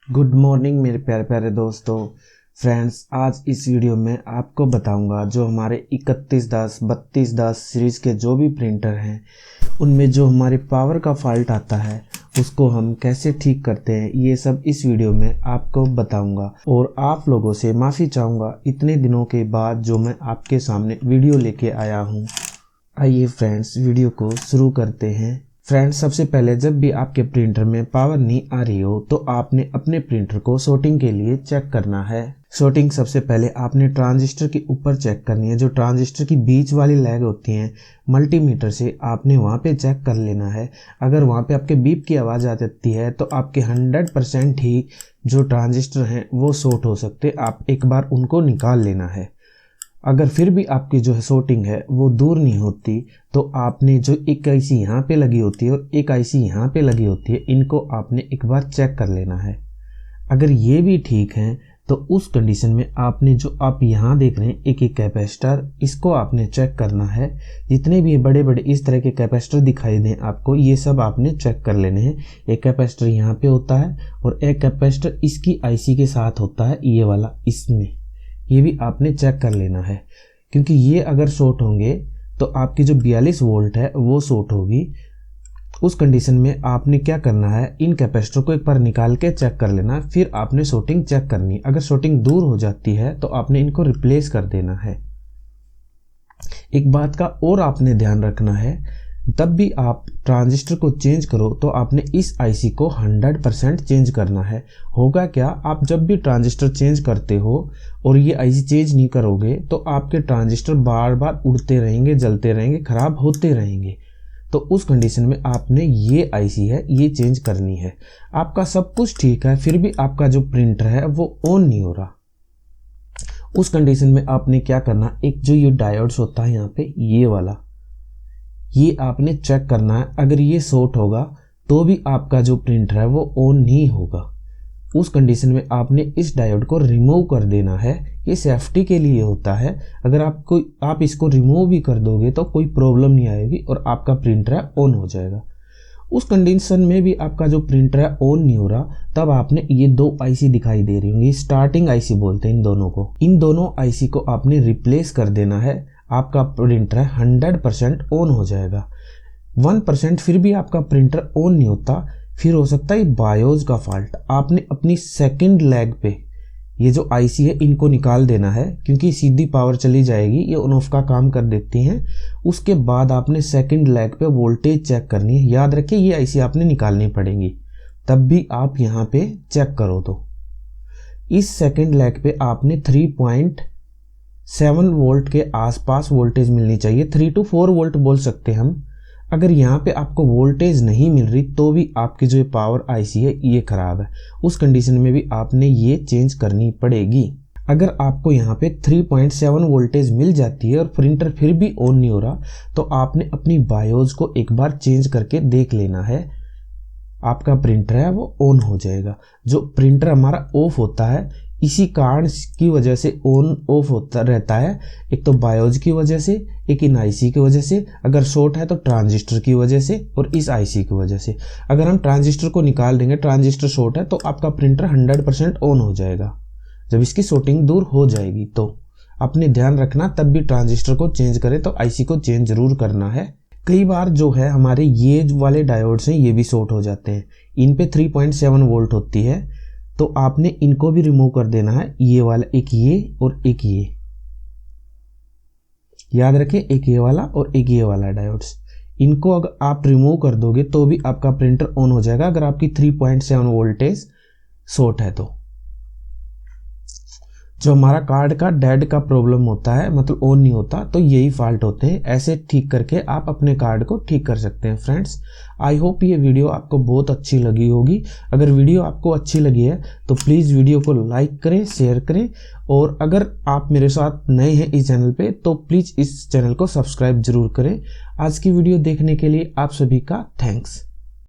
Good morning मेरे प्यारे प्यारे दोस्तों। फ्रेंड्स, आज इस वीडियो में आपको बताऊंगा जो हमारे 3110, 3210 सीरीज़ के जो भी प्रिंटर हैं उनमें जो हमारे पावर का फॉल्ट आता है उसको हम कैसे ठीक करते हैं, ये सब इस वीडियो में आपको बताऊंगा। और आप लोगों से माफ़ी चाहूँगा इतने दिनों के बाद जो मैं आपके सामने वीडियो लेके आया हूँ। आइए फ्रेंड्स, वीडियो को शुरू करते हैं। फ्रेंड्स, सबसे पहले जब भी आपके प्रिंटर में पावर नहीं आ रही हो तो आपने अपने प्रिंटर को शॉर्टिंग के लिए चेक करना है। शॉर्टिंग सबसे पहले आपने ट्रांजिस्टर के ऊपर चेक करनी है। जो ट्रांजिस्टर की बीच वाली लैग होती हैं, मल्टीमीटर से आपने वहाँ पे चेक कर लेना है। अगर वहाँ पे आपके बीप की आवाज़ आ जाती है तो आपके 100% ही जो ट्रांजिस्टर हैं वो शॉर्ट हो सकते, आप एक बार उनको निकाल लेना है। अगर फिर भी आपकी जो है शॉर्टिंग है वो दूर नहीं होती तो आपने जो एक आईसी यहाँ पे लगी होती है और एक आईसी यहाँ पे लगी होती है, इनको आपने एक बार चेक कर लेना है। अगर ये भी ठीक है तो उस कंडीशन में आपने जो आप यहाँ देख रहे हैं एक एक कैपेसिटर, इसको आपने चेक करना है। जितने भी बड़े बड़े इस तरह के कैपेसिटर दिखाई दें आपको, ये सब आपने चेक कर लेने हैं। एक कैपेसिटर यहाँ पे होता है और एक कैपेसिटर इसकी आईसी के साथ होता है, ये वाला इसमें, ये भी आपने चेक कर लेना है। क्योंकि ये अगर शॉर्ट होंगे तो आपकी जो 42 वोल्ट है वो शॉर्ट होगी। उस कंडीशन में आपने क्या करना है, इन कैपेसिटर को एक बार निकाल के चेक कर लेना, फिर आपने शॉर्टिंग चेक करनी है। अगर शॉर्टिंग दूर हो जाती है तो आपने इनको रिप्लेस कर देना है। एक बात का और आपने ध्यान रखना है, तब भी आप ट्रांजिस्टर को चेंज करो तो आपने इस आईसी को 100% चेंज करना है। होगा क्या, आप जब भी ट्रांजिस्टर चेंज करते हो और ये आईसी चेंज नहीं करोगे तो आपके ट्रांजिस्टर बार बार उड़ते रहेंगे, जलते रहेंगे, खराब होते रहेंगे। तो उस कंडीशन में आपने ये आईसी है ये चेंज करनी है। आपका सब कुछ ठीक है फिर भी आपका जो प्रिंटर है वो ऑन नहीं हो रहा। उस कंडीशन में आपने क्या करना, एक जो ये डायोड्स होता है यहाँ पे, ये वाला, ये आपने चेक करना है। अगर ये शॉर्ट होगा तो भी आपका जो प्रिंटर है वो ऑन नहीं होगा। उस कंडीशन में आपने इस डायोड को रिमूव कर देना है। ये सेफ्टी के लिए होता है। अगर आप इसको रिमूव भी कर दोगे तो कोई प्रॉब्लम नहीं आएगी और आपका प्रिंटर है ऑन हो जाएगा। उस कंडीशन में भी आपका जो प्रिंटर है ऑन नहीं हो रहा, तब आपने ये दो आईसी दिखाई दे रही होंगी, स्टार्टिंग आईसी बोलते हैं इन दोनों को। इन दोनों आईसी को आपने रिप्लेस कर देना है। आपका प्रिंटर 100% ऑन हो जाएगा। 1% फिर भी आपका प्रिंटर ऑन नहीं होता, फिर हो सकता है बायोस का फॉल्ट। आपने अपनी सेकंड लेग पे ये जो आईसी है इनको निकाल देना है, क्योंकि सीधी पावर चली जाएगी, ये ऑन ऑफ का काम कर देती हैं। उसके बाद आपने सेकंड लेग पे वोल्टेज चेक करनी है। याद रखिए ये आईसी आपने निकालनी पड़ेगी, तब भी आप यहाँ पे चेक करो। तो इस सेकंड लेग पे आपने 3.7 वोल्ट के आसपास वोल्टेज मिलनी चाहिए। 3 to 4 वोल्ट बोल सकते हैं हम। अगर यहाँ पे आपको वोल्टेज नहीं मिल रही तो भी आपकी जो पावर आईसी है ये खराब है। उस कंडीशन में भी आपने ये चेंज करनी पड़ेगी। अगर आपको यहाँ पे 3.7 वोल्टेज मिल जाती है और प्रिंटर फिर भी ऑन नहीं हो रहा तो आपने अपनी बायोस को एक बार चेंज करके देख लेना है। आपका प्रिंटर है वो ऑन हो जाएगा। जो प्रिंटर हमारा ऑफ होता है इसी कारण की वजह से ऑन ऑफ होता रहता है। एक तो बायोस की वजह से, एक इन आईसी की वजह से, अगर शॉर्ट है तो ट्रांजिस्टर की वजह से और इस आईसी की वजह से। अगर हम ट्रांजिस्टर को निकाल देंगे, ट्रांजिस्टर शॉर्ट है, तो आपका प्रिंटर 100% ऑन हो जाएगा जब इसकी शॉर्टिंग दूर हो जाएगी। तो आपने ध्यान रखना, तब भी ट्रांजिस्टर को चेंज करें तो आईसी को चेंज जरूर करना है। कई बार जो है हमारे ये वाले डायोड्स हैं ये भी शॉर्ट हो जाते हैं। इन पे 3.7 वोल्ट होती है तो आपने इनको भी रिमूव कर देना है। ये वाला, एक ये और एक ये, याद रखें, एक ये वाला और एक ये वाला डायोड्स। इनको अगर आप रिमूव कर दोगे तो भी आपका प्रिंटर ऑन हो जाएगा अगर आपकी 3.7 वोल्टेज शॉर्ट है तो। जो हमारा कार्ड का डेड का प्रॉब्लम होता है, मतलब ऑन नहीं होता, तो यही फॉल्ट होते हैं। ऐसे ठीक करके आप अपने कार्ड को ठीक कर सकते हैं। फ्रेंड्स, आई होप ये वीडियो आपको बहुत अच्छी लगी होगी। अगर वीडियो आपको अच्छी लगी है तो प्लीज़ वीडियो को लाइक करें, शेयर करें, और अगर आप मेरे साथ नए हैं इस चैनल पे तो प्लीज़ इस चैनल को सब्सक्राइब जरूर करें। आज की वीडियो देखने के लिए आप सभी का थैंक्स।